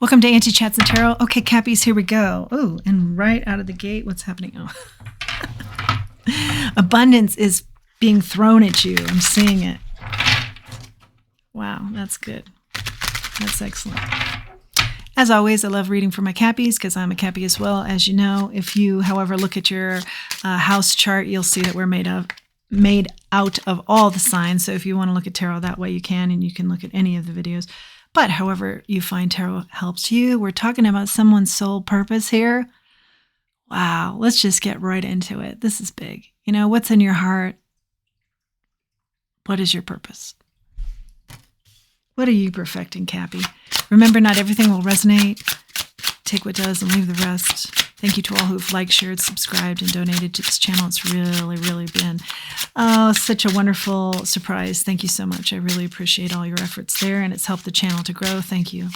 Welcome to Auntie Chats and Tarot. Okay, Cappies, here we go. Oh, and right out of the gate, what's happening? Oh. Abundance is being thrown at you. I'm seeing it. Wow, that's good. That's excellent. As always, I love reading for my Cappies because I'm a Cappy as well, as you know. If you, however, look at your house chart, you'll see that we're made out of all the signs. So if you want to look at tarot that way, you can, and you can look at any of the videos. But however you find tarot helps you, we're talking about someone's soul purpose here. Wow, let's just get right into it. This is big. You know, what's in your heart? What is your purpose? What are you perfecting, Cappy? Remember, not everything will resonate. Take what does and leave the rest. Thank you to all who've liked, shared, subscribed, and donated to this channel. It's really been such a wonderful surprise. Thank you so much. I really appreciate all your efforts there, and it's helped the channel to grow. Thank you.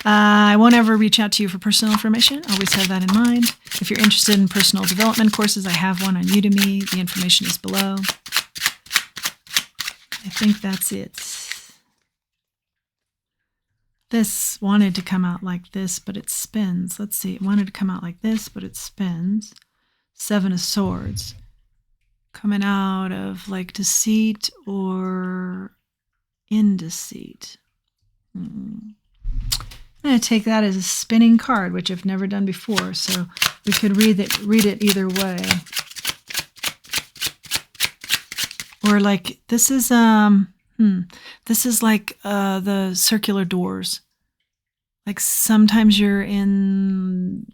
I won't ever reach out to you for personal information. Always have that in mind. If you're interested in personal development courses, I have one on Udemy. The information is below. I think that's it. This wanted to come out like this, but it spins. Let's see. It wanted to come out like this, but it spins. Seven of Swords. Coming out of like deceit or indeceit. I'm going to take that as a spinning card, which I've never done before. So we could read it either way. Or like, this is like the circular doors. Like sometimes you're in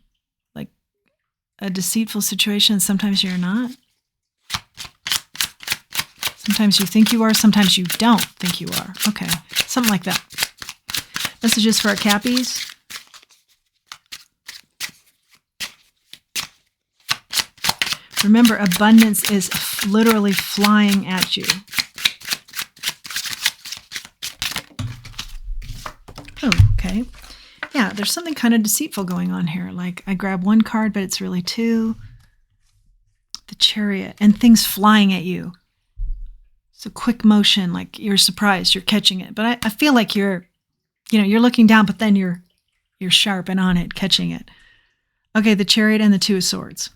like a deceitful situation, sometimes you're not. Sometimes you think you are, sometimes you don't think you are. Okay, something like that. Messages for our Cappies. Remember, abundance is literally flying at you. Oh, okay. Yeah, there's something kind of deceitful going on here. Like I grab one card, but it's really two. The Chariot, and things flying at you. It's a quick motion, like you're surprised, you're catching it. But I feel like you're looking down, but then you're sharp and on it, catching it. Okay, the Chariot and the Two of Swords.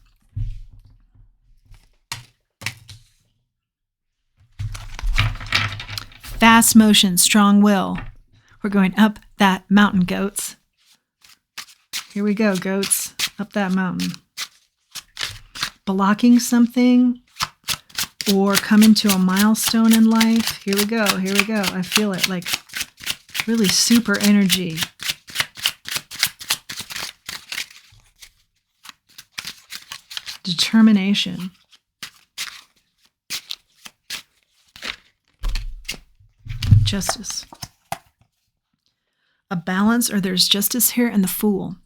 Fast motion, strong will. We're going up that mountain, goats. Here we go, goats. Up that mountain. Blocking something or coming to a milestone in life. Here we go, here we go. I feel it, like really super energy. Determination. Justice. A balance, or there's justice here, and the Fool.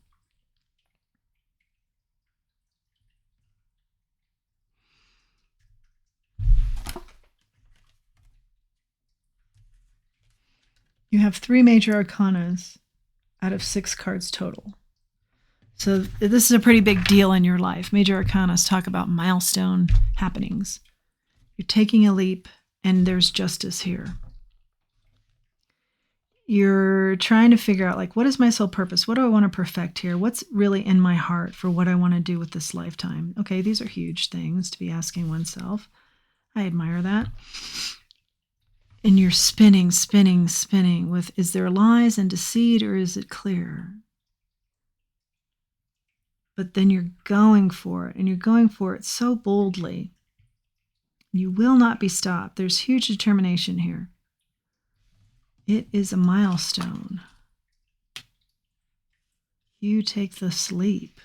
You have 3 major arcanas out of 6 cards total. So this is a pretty big deal in your life. Major arcanas talk about milestone happenings. You're taking a leap, and there's justice here. You're trying to figure out, like, what is my soul purpose? What do I want to perfect here? What's really in my heart for what I want to do with this lifetime? Okay, these are huge things to be asking oneself. I admire that. And you're spinning with, is there lies and deceit, or is it clear? But then you're going for it, and you're going for it so boldly. You will not be stopped. There's huge determination here. It is a milestone. You take this leap,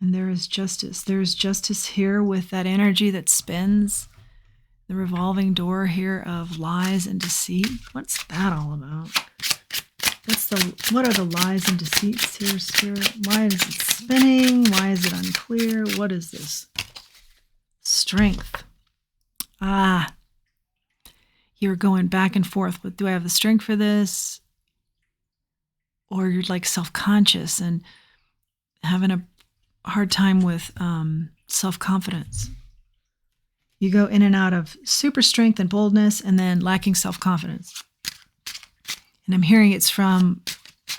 and there is justice. There is justice here with that energy that spins. The revolving door here of lies and deceit. What's that all about? What are the lies and deceits here, Spirit? Why is it spinning? Why is it unclear? What is this? Strength. You're going back and forth with, do I have the strength for this? Or you're like self-conscious and having a hard time with self-confidence. You go in and out of super strength and boldness, and then lacking self-confidence. And I'm hearing it's from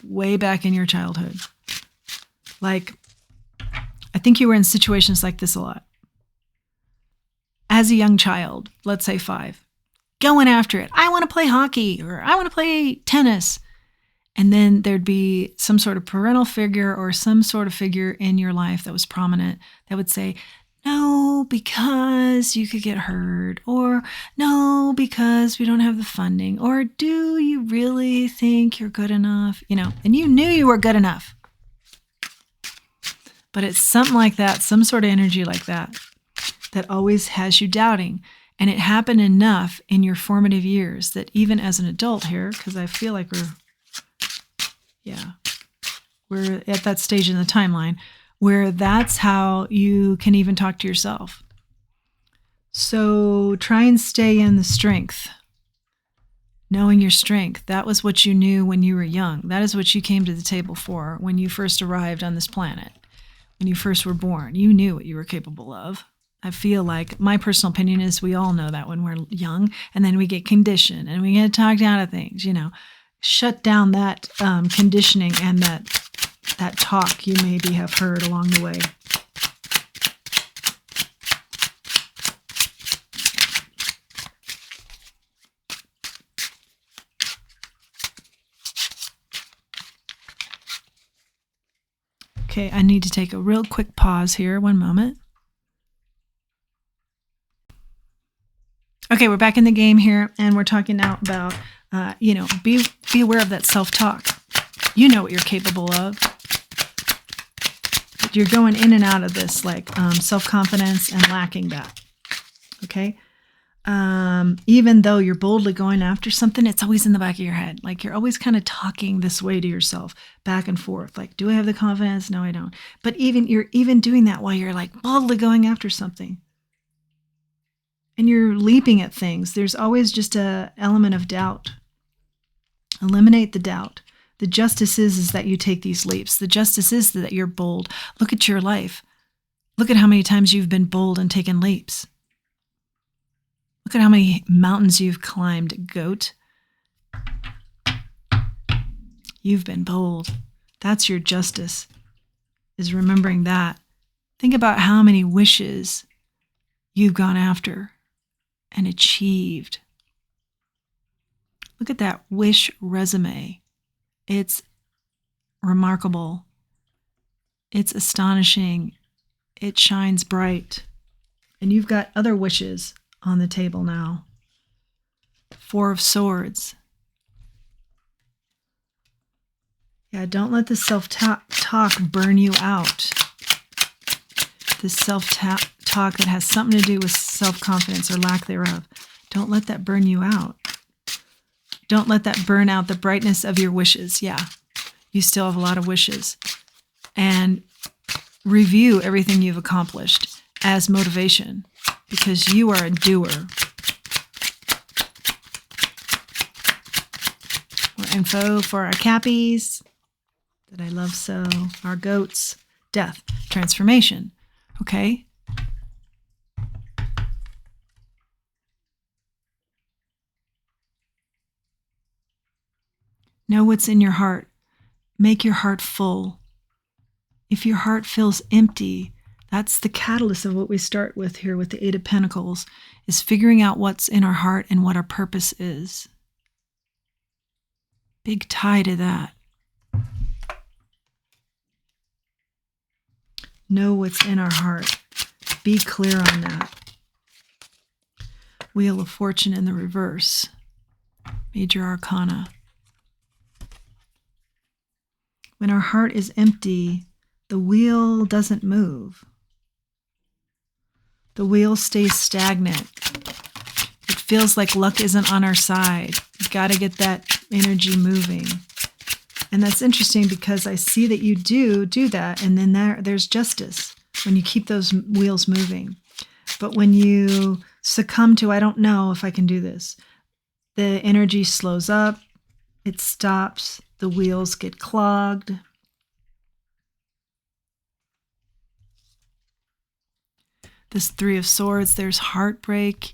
way back in your childhood. Like, I think you were in situations like this a lot. As a young child, let's say 5, going after it. I want to play hockey, or I want to play tennis. And then there'd be some sort of parental figure or some sort of figure in your life that was prominent that would say, no, because you could get hurt, or no, because we don't have the funding, or do you really think you're good enough? And you knew you were good enough. But it's something like that, some sort of energy like that always has you doubting. And it happened enough in your formative years that even as an adult here, because I feel like we're at that stage in the timeline where that's how you can even talk to yourself. So try and stay in the strength. Knowing your strength. That was what you knew when you were young. That is what you came to the table for when you first arrived on this planet. When you first were born, you knew what you were capable of. I feel like my personal opinion is we all know that when we're young, and then we get conditioned and we get talked out of things, shut down that conditioning and that talk you maybe have heard along the way. Okay, I need to take a real quick pause here. One moment. Okay, we're back in the game here, and we're talking now about, be aware of that self-talk. You know what you're capable of. But you're going in and out of this, like self-confidence and lacking that. Okay? Even though you're boldly going after something, it's always in the back of your head. Like you're always kind of talking this way to yourself, back and forth. Like, do I have the confidence? No, I don't. But you're even doing that while you're like boldly going after something. And you're leaping at things. There's always just an element of doubt. Eliminate the doubt. The justice is that you take these leaps. The justice is that you're bold. Look at your life. Look at how many times you've been bold and taken leaps. Look at how many mountains you've climbed, goat. You've been bold. That's your justice, is remembering that. Think about how many wishes you've gone after and achieved. Look at that wish resume. It's remarkable. It's astonishing. It shines bright. And you've got other wishes on the table now. 4 of Swords. Yeah, don't let the self-talk burn you out. The self-talk that has something to do with self-confidence or lack thereof. Don't let that burn you out. Don't let that burn out the brightness of your wishes. Yeah, you still have a lot of wishes. And review everything you've accomplished as motivation, because you are a doer. More info for our Cappies that I love so. Our goats. Death. Transformation. Okay? Know what's in your heart. Make your heart full. If your heart feels empty, that's the catalyst of what we start with here with the 8 of Pentacles, is figuring out what's in our heart and what our purpose is. Big tie to that. Know what's in our heart. Be clear on that. Wheel of Fortune in the reverse. Major Arcana. When our heart is empty, the wheel doesn't move. The wheel stays stagnant. It feels like luck isn't on our side. You've got to get that energy moving. And that's interesting because I see that you do that, and then there's justice when you keep those wheels moving. But when you succumb to, I don't know if I can do this, the energy slows up, it stops, the wheels get clogged. This 3 of Swords, there's heartbreak.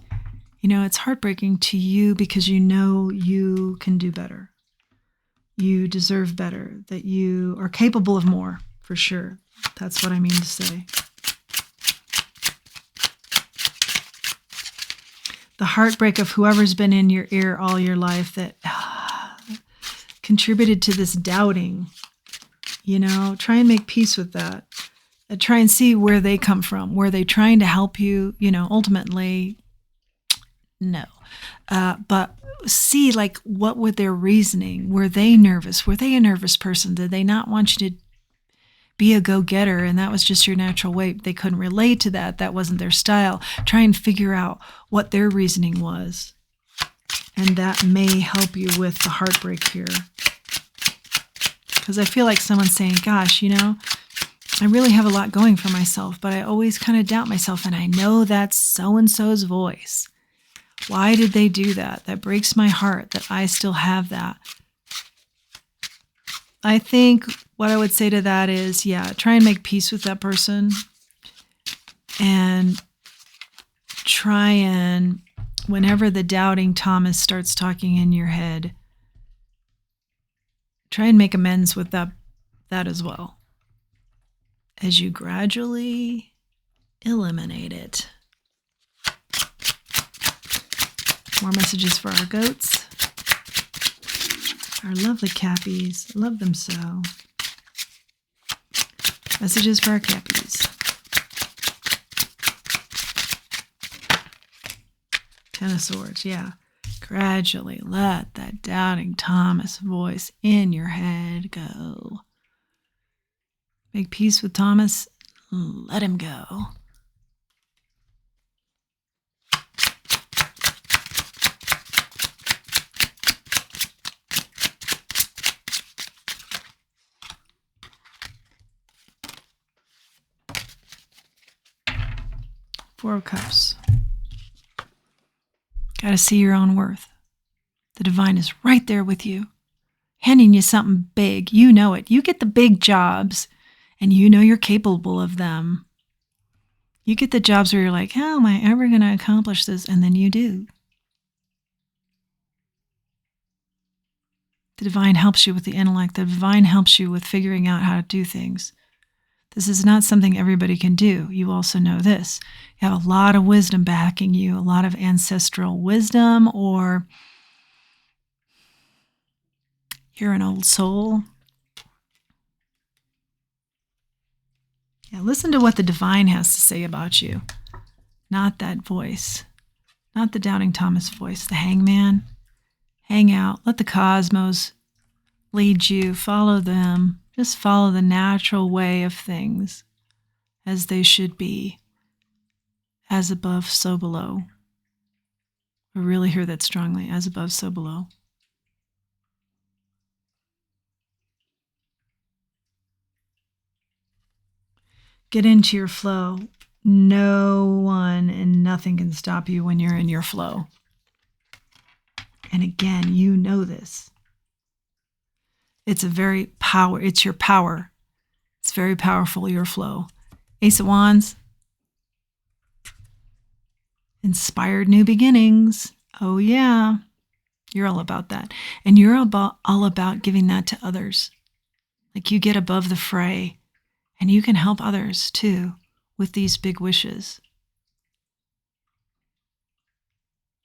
It's heartbreaking to you because you know you can do better. you deserve better, that you are capable of more, for sure. That's what I mean to say. The heartbreak of whoever's been in your ear all your life that contributed to this doubting, try and make peace with that. Try and see where they come from. Were they trying to help you? Ultimately, no. But see, what were their reasoning? Were they nervous? Were they a nervous person? Did they not want you to be a go-getter, and that was just your natural way? They couldn't relate to that. That wasn't their style. Try and figure out what their reasoning was. And that may help you with the heartbreak here. Because I feel like someone's saying, gosh, I really have a lot going for myself, but I always kind of doubt myself, and I know that's so-and-so's voice. Why did they do that? That breaks my heart that I still have that. I think what I would say to that is, try and make peace with that person, and try and, whenever the doubting Thomas starts talking in your head, try and make amends with that as well, as you gradually eliminate it. More messages for our goats. Our lovely Cappies. I love them so. Messages for our Cappies. Ten of Swords, Gradually let that doubting Thomas voice in your head go. Make peace with Thomas. Let him go. Four of Cups. Got to see your own worth. The divine is right there with you, handing you something big. You know it. You get the big jobs, and you're capable of them. You get the jobs where you're like, how am I ever going to accomplish this? And then you do. The divine helps you with the intellect. The divine helps you with figuring out how to do things. This is not something everybody can do. You also know this. You have a lot of wisdom backing you, a lot of ancestral wisdom, or you're an old soul. Listen to what the divine has to say about you. Not that voice. Not the doubting Thomas voice. The hangman. Hang out. Let the cosmos lead you. Follow them. Just follow the natural way of things as they should be. As above, so below. I really hear that strongly. As above, so below. Get into your flow. No one and nothing can stop you when you're in your flow. And again, you know this. It's it's your power. It's very powerful, your flow. Ace of Wands. Inspired new beginnings. Oh yeah. You're all about that. And you're all about giving that to others. Like you get above the fray and you can help others too with these big wishes.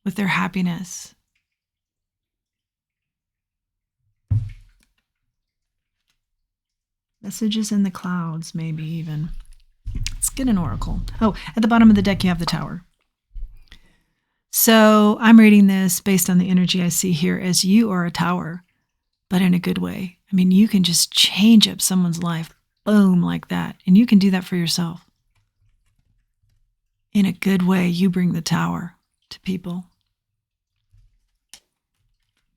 With their happiness. Messages in the clouds, maybe even. Let's get an oracle. Oh, at the bottom of the deck, you have the Tower. So I'm reading this based on the energy I see here as you are a tower, but in a good way. I mean, you can just change up someone's life, boom, like that. And you can do that for yourself. In a good way, you bring the tower to people.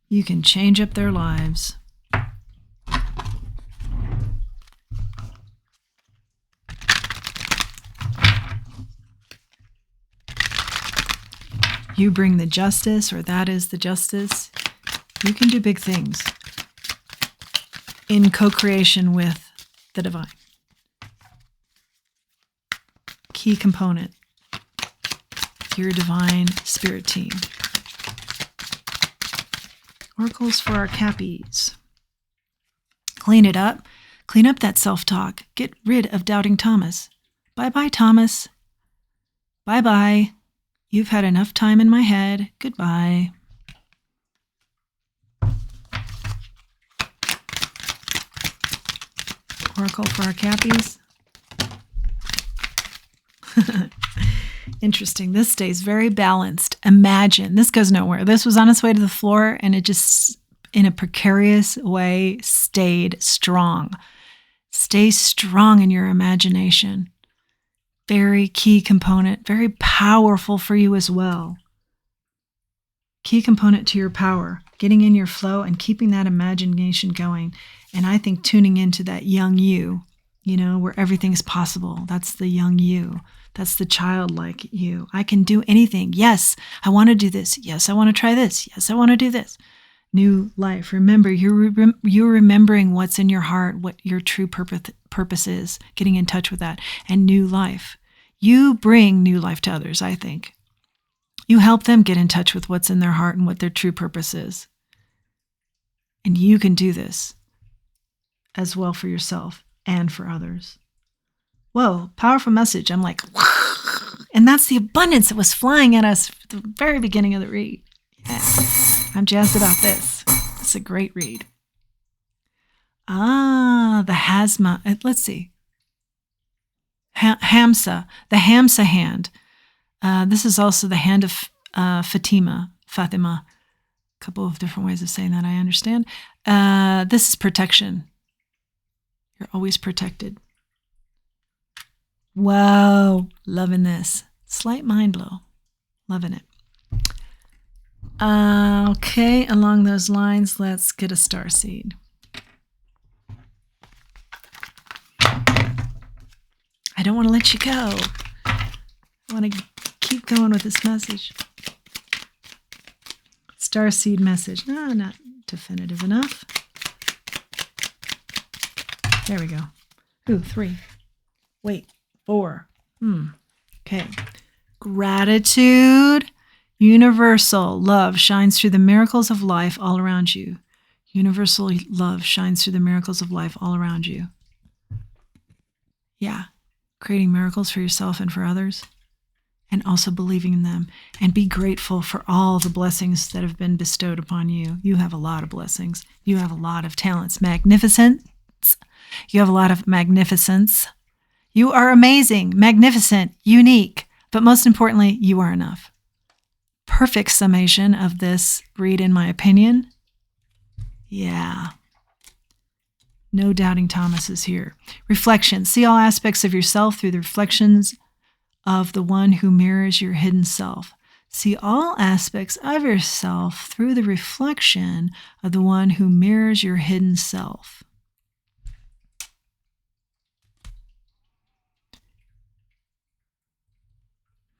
You can change up their lives. You bring the justice, or that is the justice. You can do big things in co-creation with the divine. Key component, your divine spirit team. Oracles for our Cappies. Clean it up. Clean up that self-talk. Get rid of doubting Thomas. Bye-bye, Thomas. Bye-bye. You've had enough time in my head. Goodbye. Oracle for our Cappies. Interesting. This stays very balanced. Imagine. This goes nowhere. This was on its way to the floor, and it just, in a precarious way, stayed strong. Stay strong in your imagination. Very key component. Very powerful for you as well. Key component to your power. Getting in your flow and keeping that imagination going. And I think tuning into that young you, where everything is possible. That's the young you. That's the childlike you. I can do anything. Yes, I want to do this. Yes, I want to try this. Yes, I want to do this. New life. Remember, you're remembering what's in your heart, what your true purpose is, getting in touch with that, and new life. You bring new life to others, I think. You help them get in touch with what's in their heart and what their true purpose is. And you can do this as well for yourself and for others. Whoa, powerful message. I'm like, and that's the abundance that was flying at us at the very beginning of the read. Yeah. I'm jazzed about this. It's a great read. The Hasma. Let's see. Hamsa. The Hamsa hand. This is also the hand of Fatima. A couple of different ways of saying that, I understand. This is protection. You're always protected. Wow, loving this. Slight mind blow. Loving it. Okay, along those lines, let's get a star seed. I don't want to let you go. I want to keep going with this message. Star seed message. No, not definitive enough. There we go. Ooh, 3. Wait. 4. Okay. Gratitude. Universal love shines through the miracles of life all around you. Universal love shines through the miracles of life all around you. Yeah. Creating miracles for yourself and for others. And also believing in them. And be grateful for all the blessings that have been bestowed upon you. You have a lot of blessings. You have a lot of talents. Magnificence. You have a lot of magnificence. You are amazing, magnificent, unique, but most importantly, you are enough. Perfect summation of this read, in my opinion. Yeah. No doubting Thomas is here. Reflection. See all aspects of yourself through the reflections of the one who mirrors your hidden self. See all aspects of yourself through the reflection of the one who mirrors your hidden self.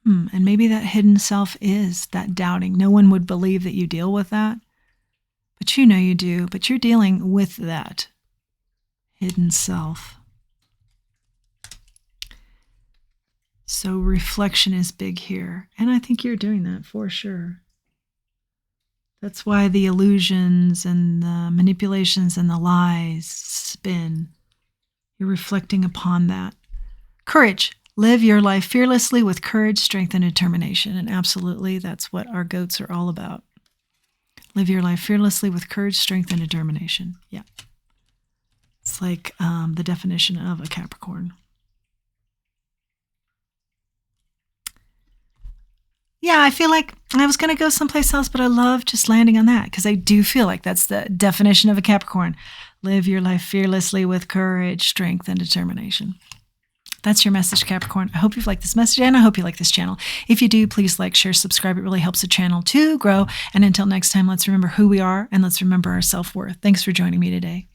And maybe that hidden self is that doubting. No one would believe that you deal with that. But you know you do. But you're dealing with that hidden self. So reflection is big here. And I think you're doing that for sure. That's why the illusions and the manipulations and the lies spin. You're reflecting upon that. Courage. Live your life fearlessly with courage, strength, and determination. And absolutely, that's what our goats are all about. Live your life fearlessly with courage, strength, and determination. Yeah. It's like the definition of a Capricorn. Yeah, I feel like I was going to go someplace else, but I love just landing on that because I do feel like that's the definition of a Capricorn. Live your life fearlessly with courage, strength, and determination. That's your message, Capricorn. I hope you've liked this message, and I hope you like this channel. If you do, please like, share, subscribe. It really helps the channel to grow. And until next time, let's remember who we are, and let's remember our self-worth. Thanks for joining me today.